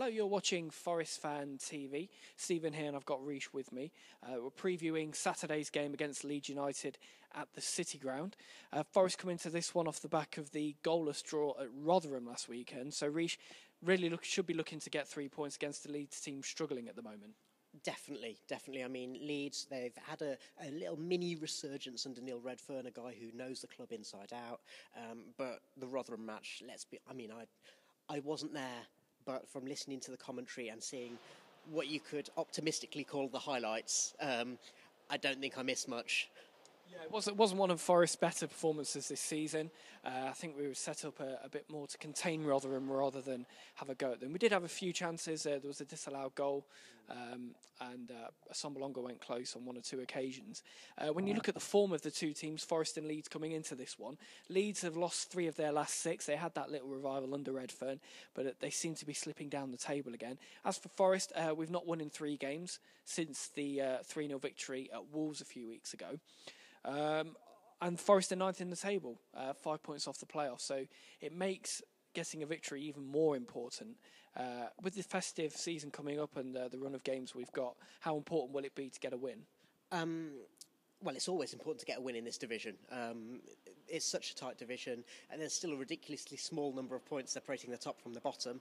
Hello, you're watching ForestFanTV. Stephen here, and I've got Rish with me. We're previewing Saturday's game against Leeds United at the City Ground. Forest come into this one off the back of the goalless draw at Rotherham last weekend. So Rish really should be looking to get 3 points against the Leeds team struggling at the moment. Definitely. I mean, Leeds, they've had a little mini resurgence under Neil Redfern, a guy who knows the club inside out. But the Rotherham match, I wasn't there, but from listening to the commentary and seeing what you could optimistically call the highlights, I don't think I missed much. Yeah, it wasn't one of Forest's better performances this season. I think we were set up a bit more to contain Rotherham rather than have a go at them. We did have a few chances. There was a disallowed goal, and Sombolonga went close on one or two occasions. When you look at the form of the two teams, Forest and Leeds coming into this one, Leeds have lost 3 of their last 6. They had that little revival under Redfern, but they seem to be slipping down the table again. As for Forest, we've not won in 3 games since the 3-0 victory at Wolves a few weeks ago. And Forest are 9th in the table, 5 points off the playoffs. So it makes getting a victory even more important. With the festive season coming up and the run of games we've got, how important will it be to get a win? Well, it's always important to get a win in this division. It's such a tight division, and there's still a ridiculously small number of points separating the top from the bottom.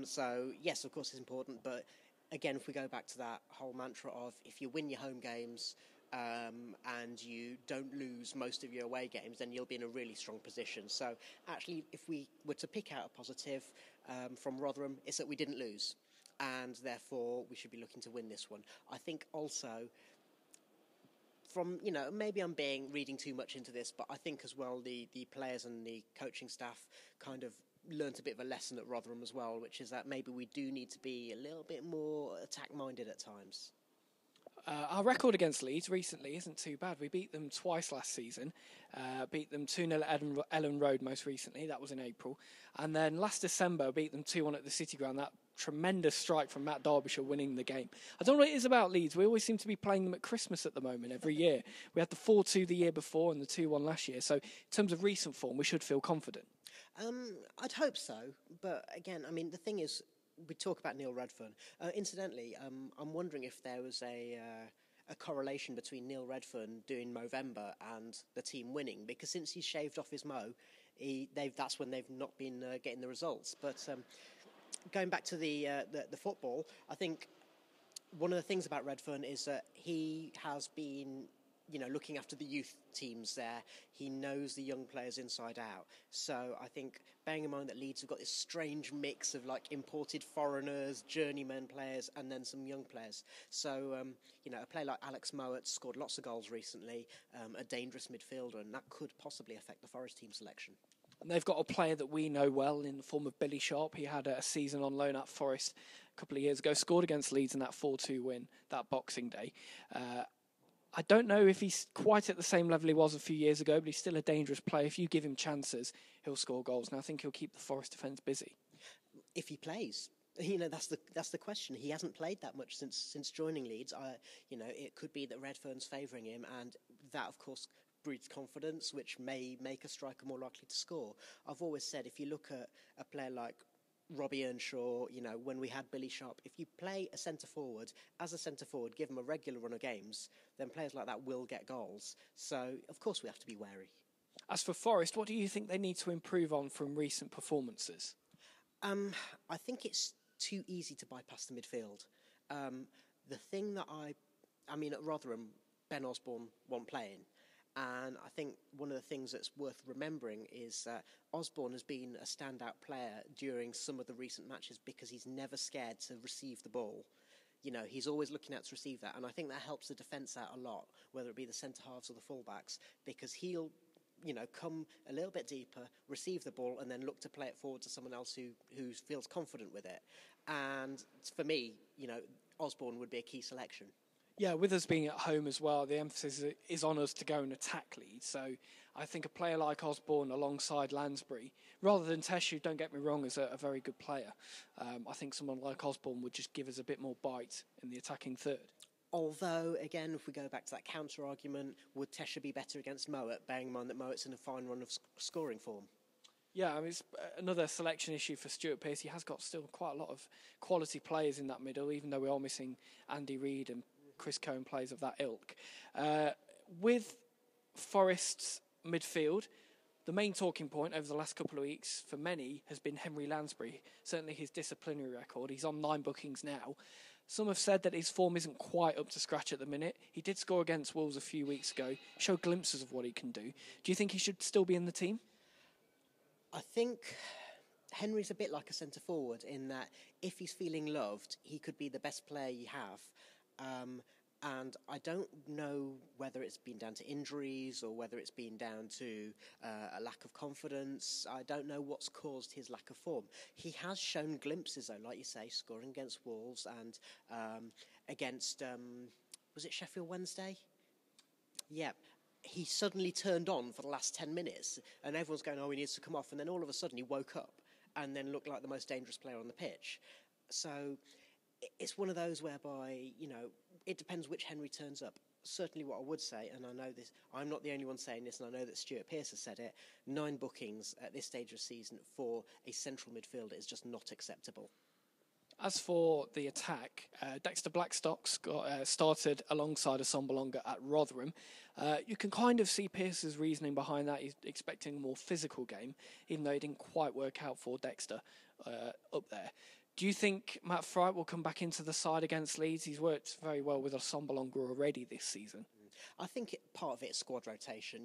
So, yes, of course it's important. But, again, if we go back to that whole mantra of if you win your home games, and you don't lose most of your away games, then you'll be in a really strong position. So actually, if we were to pick out a positive from Rotherham, it's that we didn't lose, and therefore we should be looking to win this one. I think also, from, maybe I'm reading too much into this, but I think as well the players and the coaching staff kind of learnt a bit of a lesson at Rotherham as well, which is that maybe we do need to be a little bit more attack-minded at times. Our record against Leeds recently isn't too bad. We beat them twice last season. Beat them 2-0 at Ellen Road most recently. That was in April. And then last December, beat them 2-1 at the City Ground. That tremendous strike from Matt Derbyshire winning the game. I don't know what it is about Leeds. We always seem to be playing them at Christmas at the moment, every year. We had the 4-2 the year before and the 2-1 last year. So in terms of recent form, we should feel confident. I'd hope so. But again, I mean, the thing is, we talk about Neil Redfern. Incidentally, I'm wondering if there was a correlation between Neil Redfern doing Movember and the team winning, because since he's shaved off his mo, that's when they've not been getting the results. But going back to the football, I think one of the things about Redfern is that he has been, looking after the youth teams there. He knows the young players inside out. So I think, bearing in mind that Leeds have got this strange mix of imported foreigners, journeyman players, and then some young players. So, a player like Alex Mowat scored lots of goals recently, a dangerous midfielder, and that could possibly affect the Forest team selection. And they've got a player that we know well in the form of Billy Sharp. He had a season on loan at Forest a couple of years ago, scored against Leeds in that 4-2 win, that Boxing Day. I don't know if he's quite at the same level he was a few years ago, but he's still a dangerous player. If you give him chances, he'll score goals. And I think he'll keep the Forest defence busy. If he plays, that's the question. He hasn't played that much since joining Leeds. It could be that Redfern's favouring him, and that, of course, breeds confidence, which may make a striker more likely to score. I've always said, if you look at a player like Robbie Earnshaw, when we had Billy Sharp, if you play a centre-forward, as a centre-forward, give him a regular run of games, then players like that will get goals. So, of course, we have to be wary. As for Forest, what do you think they need to improve on from recent performances? I think it's too easy to bypass the midfield. The thing that at Rotherham, Ben Osborne wasn't playing. And I think one of the things that's worth remembering is that Osborne has been a standout player during some of the recent matches because he's never scared to receive the ball. He's always looking out to receive that. And I think that helps the defence out a lot, whether it be the centre-halves or the full-backs, because he'll, come a little bit deeper, receive the ball, and then look to play it forward to someone else who feels confident with it. And for me, Osborne would be a key selection. Yeah, with us being at home as well, the emphasis is on us to go and attack Leeds. So I think a player like Osborne alongside Lansbury, rather than Teshu, don't get me wrong, is a very good player. I think someone like Osborne would just give us a bit more bite in the attacking third. Although, again, if we go back to that counter-argument, would Tesha be better against Mowat, bearing in mind that Mowat's in a fine run of scoring form? Yeah, I mean, it's another selection issue for Stuart Pearce. He has got still quite a lot of quality players in that middle, even though we are missing Andy Reid and Chris Cohn, players of that ilk. With Forest's midfield, the main talking point over the last couple of weeks for many has been Henry Lansbury. Certainly his disciplinary record. He's on 9 bookings now. Some have said that his form isn't quite up to scratch at the minute. He did score against Wolves a few weeks ago, showed glimpses of what he can do. Do you think he should still be in the team? I think Henry's a bit like a centre forward in that if he's feeling loved, he could be the best player you have. And I don't know whether it's been down to injuries or whether it's been down to a lack of confidence. I don't know what's caused his lack of form. He has shown glimpses, though, like you say, scoring against Wolves and against, was it Sheffield Wednesday? Yeah. He suddenly turned on for the last 10 minutes and everyone's going, oh, he needs to come off. And then all of a sudden he woke up and then looked like the most dangerous player on the pitch. So it's one of those whereby, it depends which Henry turns up. Certainly what I would say, and I know this, I'm not the only one saying this, and I know that Stuart Pearce has said it, 9 bookings at this stage of the season for a central midfielder is just not acceptable. As for the attack, Dexter Blackstock's started alongside Assombalonga at Rotherham. You can kind of see Pearce's reasoning behind that. He's expecting a more physical game, even though it didn't quite work out for Dexter up there. Do you think Matt Fright will come back into the side against Leeds? He's worked very well with Assombalonga already this season. I think part of it is squad rotation.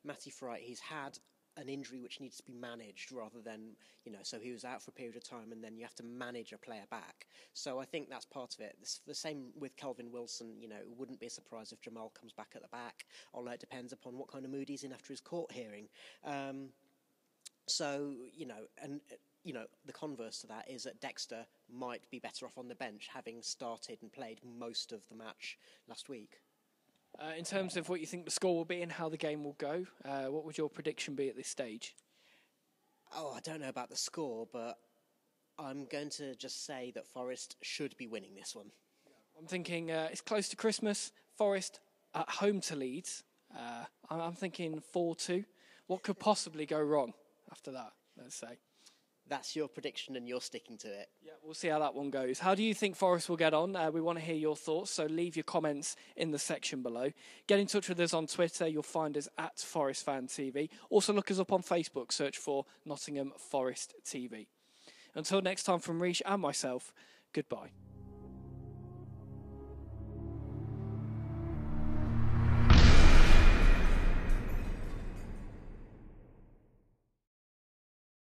Matty Fright, he's had an injury which needs to be managed rather than, so he was out for a period of time and then you have to manage a player back. So I think that's part of it. It's the same with Kelvin Wilson. It wouldn't be a surprise if Jamal comes back at the back, although it depends upon what kind of mood he's in after his court hearing. The converse to that is that Dexter might be better off on the bench, having started and played most of the match last week. In terms of what you think the score will be and how the game will go, what would your prediction be at this stage? Oh, I don't know about the score, but I'm going to just say that Forest should be winning this one. I'm thinking it's close to Christmas. Forest at home to Leeds. I'm thinking 4-2. What could possibly go wrong after that, let's say? That's your prediction and you're sticking to it. Yeah, we'll see how that one goes. How do you think Forest will get on? We want to hear your thoughts, so leave your comments in the section below. Get in touch with us on Twitter. You'll find us at ForestFanTV. Also look us up on Facebook. Search for Nottingham Forest TV. Until next time, from Rish and myself, goodbye.